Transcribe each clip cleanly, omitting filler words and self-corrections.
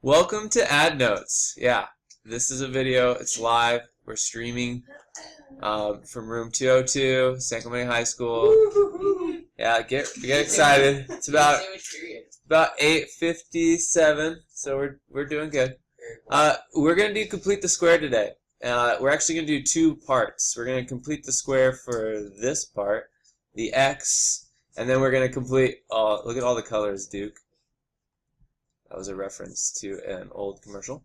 Welcome to Add Notes. Yeah, this is a video. It's live. We're streaming from room 202, San Clemente High School. Yeah, get excited. It's about 8:57, so we're doing good. We're gonna do complete the square today. We're actually gonna do two parts. We're gonna complete the square for this part, the x, and then we're gonna complete. Oh, look at all the colors, Duke. That was a reference to an old commercial.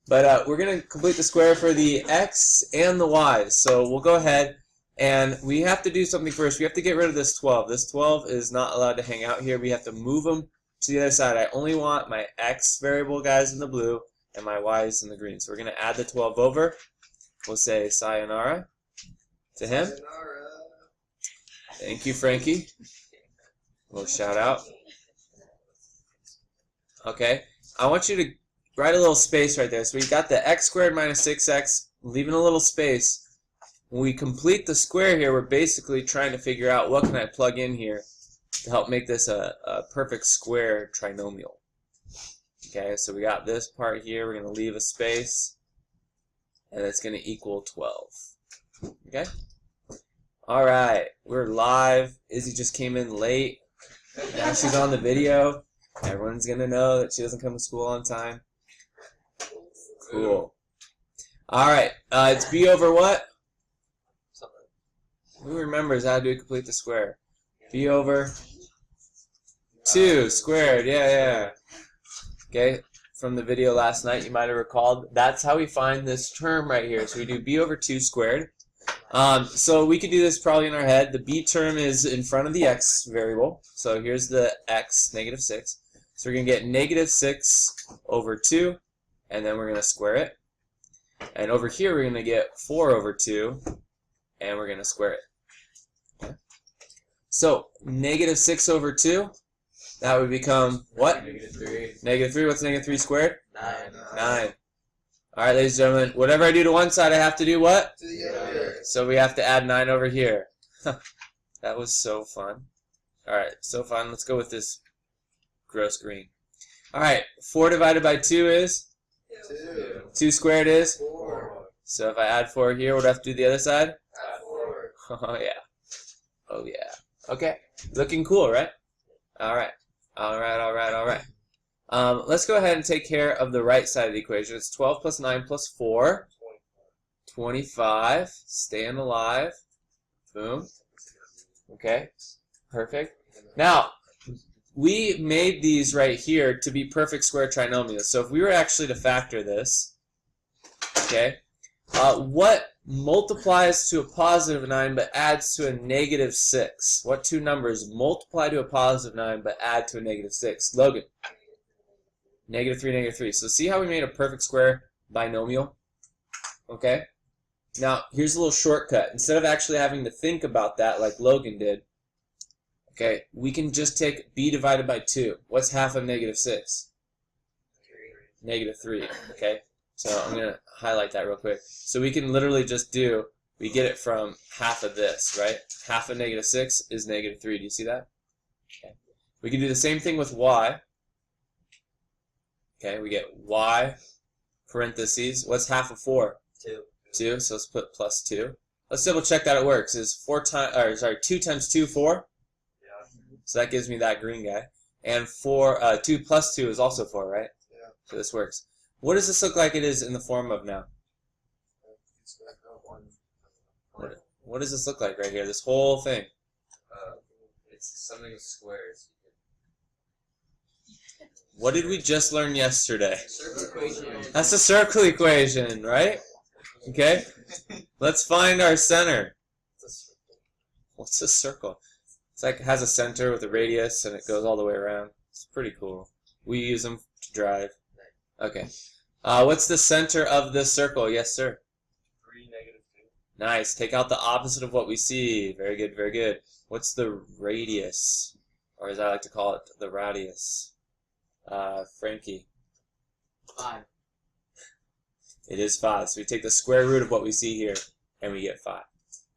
But we're going to complete the square for the x and the y. So we'll go ahead, and we have to do something first. We have to get rid of this 12. This 12 is not allowed to hang out here. We have to move them to the other side. I only want my x variable guys in the blue and my y's in the green. So we're going to add the 12 over. We'll say sayonara to him. Sayonara. Thank you, Frankie. A little shout out. Okay, I want you to write a little space right there. So we got the x squared minus 6x, leaving a little space. When we complete the square here, we're basically trying to figure out what can I plug in here to help make this a perfect square trinomial. Okay, so we got this part here. We're going to leave a space, and it's going to equal 12. Okay? All right, we're live. Izzy just came in late. Now she's on the video. Everyone's going to know that she doesn't come to school on time. Cool. Alright, it's b over what? Who remembers how to complete the square? B over 2 squared. Yeah. Okay, from the video last night you might have recalled. That's how we find this term right here. So we do b over 2 squared. So we could do this probably in our head. The b term is in front of the x variable. So here's the x, negative 6. So we're going to get negative 6 over 2, and then we're going to square it. And over here we're going to get 4 over 2, and we're going to square it. Okay. So negative 6 over 2, that would become what? Negative 3. Negative 3. What's negative 3 squared? 9. 9. All right, ladies and gentlemen, whatever I do to one side, I have to do what? To the other. So we have to add 9 over here. That was so fun. All right, so fun. Let's go with this gross green. Alright, 4 divided by 2 is? 2. 2 squared is? 4. So if I add 4 here, what do I have to do the other side? Add 4. Oh yeah. Oh yeah. Okay. Looking cool, right? Alright. Alright. Let's go ahead and take care of the right side of the equation. It's 12 plus 9 plus 4. 25. Staying alive. Boom. Okay. Perfect. Now, we made these right here to be perfect square trinomials. So if we were actually to factor this, okay, what multiplies to a positive 9 but adds to a negative 6? What two numbers multiply to a positive 9 but add to a negative 6? Logan. Negative 3, negative 3. So see how we made a perfect square binomial? Okay? Now, here's a little shortcut. Instead of actually having to think about that like Logan did, okay, we can just take b divided by 2. What's half of negative 6? 3. Negative 3, okay? So I'm going to highlight that real quick. So we can literally just do, we get it from half of this, right? Half of negative 6 is negative 3. Do you see that? Okay. We can do the same thing with y. Okay, we get y parentheses. What's half of 4? 2. 2, so let's put plus 2. Let's double check that it works. Is 2 times 2, 4? So that gives me that green guy. And 2 plus 2 is also 4, right? Yeah. So this works. What does this look like it is in the form of now? What does this look like right here? This whole thing? It's something with squares. What did we just learn yesterday? Circle equation. That's a circle equation, right? Okay. Let's find our center. What's a circle? It's like it has a center with a radius and it goes all the way around. It's pretty cool. We use them to drive. Okay. What's the center of this circle? Yes, sir. 3, negative 2. Nice. Take out the opposite of what we see. Very good, very good. What's the radius? Or as I like to call it, the radius. Frankie. 5. It is 5. So we take the square root of what we see here and we get 5.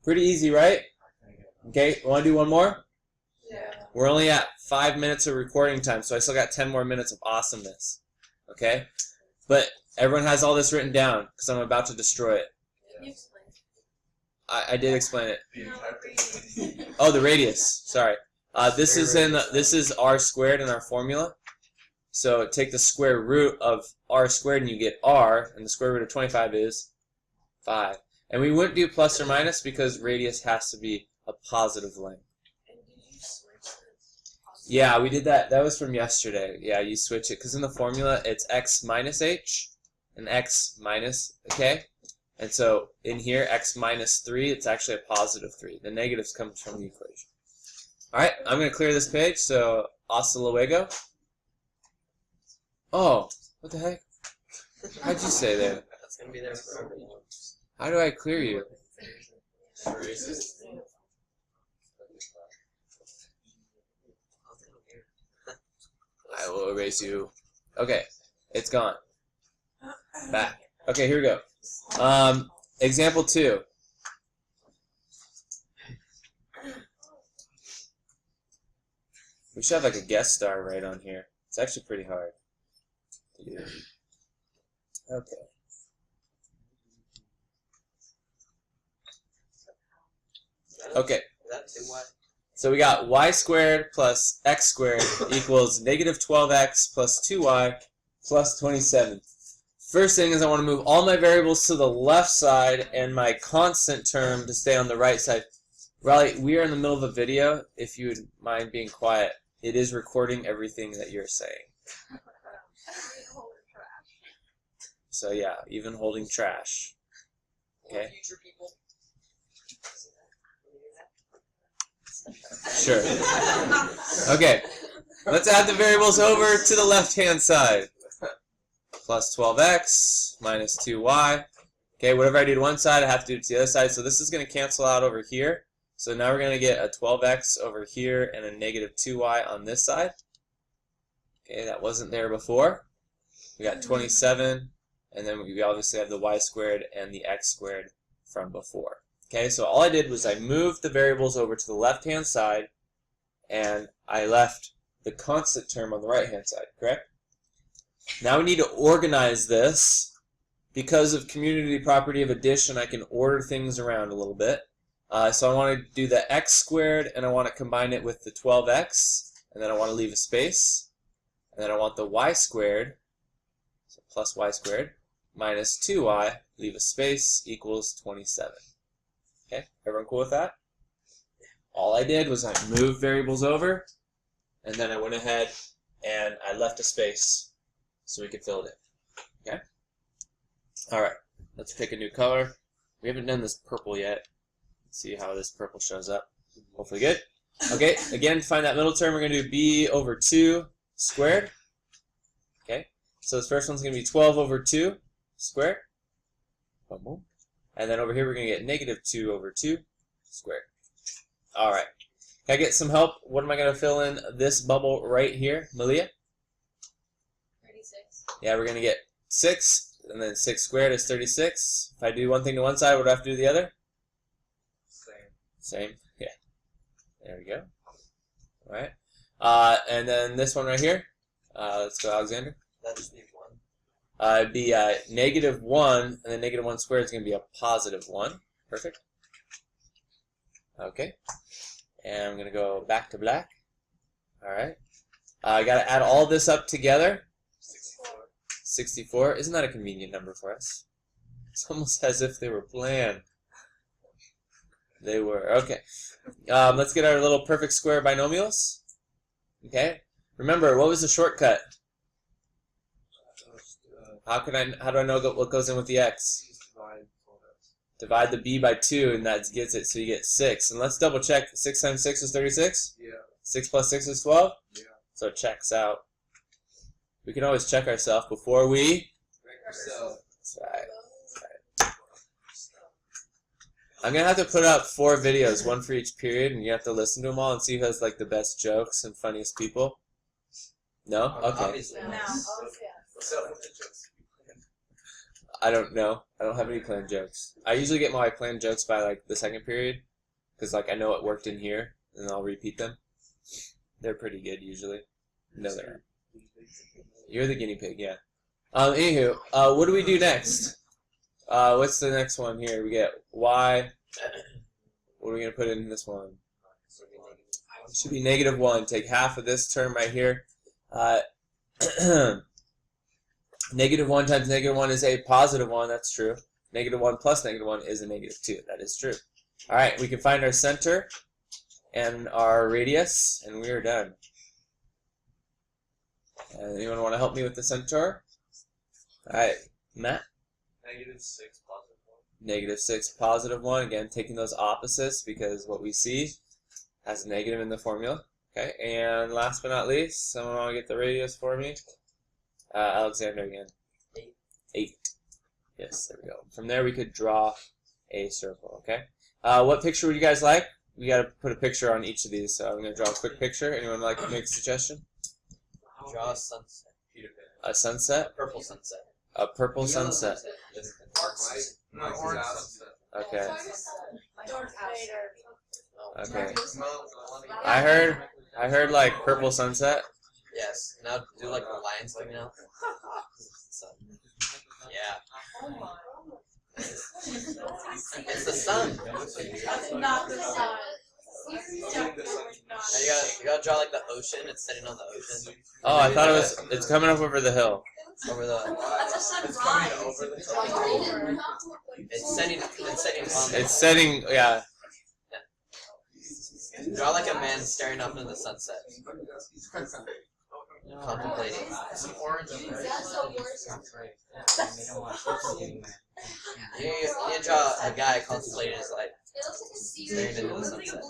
Pretty easy, right? Okay, want to do one more? Yeah. We're only at 5 minutes of recording time, so I still got 10 more minutes of awesomeness. Okay? But everyone has all this written down because I'm about to destroy it. You explain. I did explain it. No, radius. Oh, the radius. Sorry. This is r squared in our formula. So take the square root of r squared and you get r, and the square root of 25 is 5. And we wouldn't do plus or minus because radius has to be a positive length. And did you switch this? Yeah, we did that. That was from yesterday. Yeah, you switch it because in the formula it's x minus h and x minus k. And so in here, x minus 3, it's actually a positive 3. The negatives comes from the equation. All right, I'm going to clear this page, so hasta luego. Oh, what the heck? How'd you say that? That's gonna be there forever. How do I clear you? I will erase you. Okay, it's gone. Back. Okay, here we go. Example 2. We should have like a guest star right on here. It's actually pretty hard to do. Okay. Okay. So we got y squared plus x squared equals negative 12x plus 2y plus 27. First thing is I want to move all my variables to the left side and my constant term to stay on the right side. Riley, we are in the middle of a video. If you would mind being quiet, it is recording everything that you're saying. So yeah, even holding trash. Okay. Future people. Sure. Okay. Let's add the variables over to the left-hand side. Plus 12x minus 2y. Okay, whatever I do to one side, I have to do to the other side. So this is going to cancel out over here. So now we're going to get a 12x over here and a negative 2y on this side. Okay, that wasn't there before. We got 27, and then we obviously have the y squared and the x squared from before. Okay, so all I did was I moved the variables over to the left-hand side, and I left the constant term on the right-hand side, correct? Now we need to organize this. Because of community property of addition, I can order things around a little bit. So I want to do the x squared, and I want to combine it with the 12x, and then I want to leave a space. And then I want the y squared, so plus y squared, minus 2y, leave a space, equals 27. Okay, everyone cool with that? All I did was I moved variables over, and then I went ahead and I left a space so we could fill it in. Okay? Alright, let's pick a new color. We haven't done this purple yet. Let's see how this purple shows up. Hopefully good. Okay, again, to find that middle term, we're going to do b over 2 squared. Okay, so this first one's going to be 12 over 2 squared. Boom, boom. And then over here, we're going to get negative 2 over 2 squared. All right. Can I get some help? What am I going to fill in this bubble right here? Malia? 36. Yeah, we're going to get 6, and then 6 squared is 36. If I do one thing to one side, what do I have to do to the other? Same. Yeah. There we go. All right. And then this one right here. Let's go, Alexander. That just be 1. It'd be negative 1, and then negative 1 squared is going to be a positive 1. Perfect. Okay. And I'm going to go back to black. All right. I got to add all this up together. 64. Isn't that a convenient number for us? It's almost as if they were planned. They were. Okay. Let's get our little perfect square binomials. Okay. Remember, what was the shortcut? How do I know what goes in with the x? Divide the b by 2, and that gets it, so you get 6. And let's double check. 6 times 6 is 36? Yeah. 6 plus 6 is 12? Yeah. So it checks out. We can always check ourselves before we... That's right. I'm going to have to put up 4 videos, one for each period, and you have to listen to them all and see who has like the best jokes and funniest people. No? Okay. Obviously. No. I don't know. I don't have any planned jokes. I usually get my planned jokes by like the second period, because like I know it worked in here, and I'll repeat them. They're pretty good usually. No, they're not. You're the guinea pig, yeah. Anywho, what do we do next? What's the next one here? We get y. What are we going to put in this one? It should be -1. Take half of this term right here. -1 times -1 is a +1. That's true. -1 plus -1 is a -2. That is true. All right, we can find our center and our radius, and we are done. Anyone want to help me with the centaur? All right, Matt? -6 +1. -6 +1. Again, taking those opposites because what we see has a negative in the formula. Okay, and last but not least, someone want to get the radius for me? Alexander again. 8. Yes, there we go. From there, we could draw a circle. Okay. What picture would you guys like? We got to put a picture on each of these, so I'm going to draw a quick picture. Anyone like to make a suggestion? Draw a sunset. A sunset? Purple sunset. A purple sunset. No, orange sunset. Okay. Darth Vader. Okay. I heard like purple sunset. Yes. Now do like the lines coming out. Yeah. It's the sun. That's not the sun. Now you gotta draw like the ocean. It's setting on the ocean. Oh, I thought it's coming up over the hill. Over the. That's a sunrise. It's setting on. It's setting, yeah. Draw like a man staring up into the sunset. Contemplating. Some orange. You draw a guy contemplating his life. Staring into the sunset.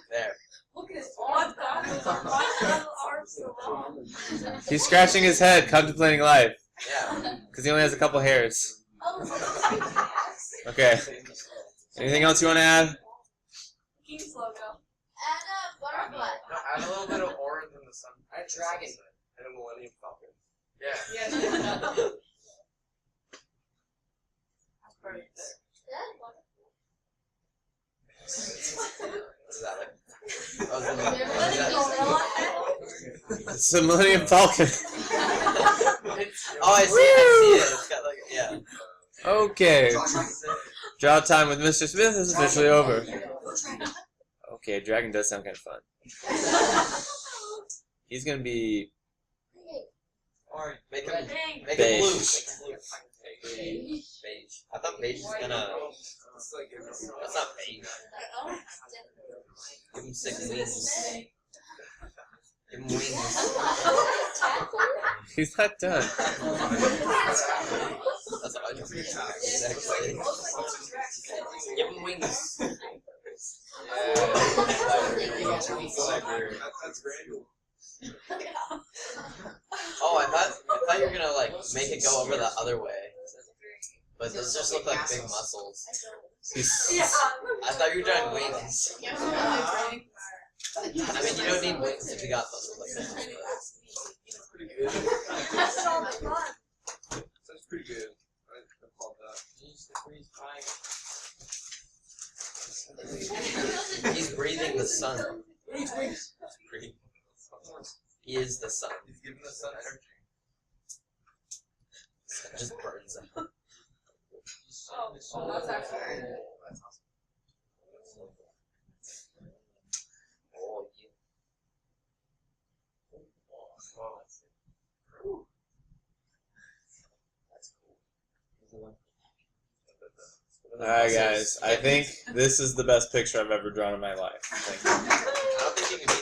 There. He's scratching his head, contemplating life, Yeah. because he only has a couple hairs. Okay. Anything else you want to add? King's logo. And a butterfly. No, add a little bit of orange in the sun. A dragon. And a Millennium Falcon. Yeah. It's a Millennium Falcon. Oh, I see it. It's got like, yeah. Okay. Draw time with Mr. Smith is officially over. Okay, dragon does sound kind of fun. He's gonna be Or make him blue. beige. Beige. I thought beige was gonna. That's not beige. Give him 6 wings. Give him wings. He's not done. That's what I just exactly. Give him wings. Oh, I thought you were gonna like make it go over the other way, but those just look like big muscles. I thought you were drawing wings. I mean, you don't need wings if you got muscles like that. That's pretty good. I called that. He's breathing the sun. He is the sun. He's giving the sun energy. It just burns him. Oh, that's actually That's awesome. Oh, Alright guys, I think this is the best picture I've ever drawn in my life. Thank you. I don't think you can beat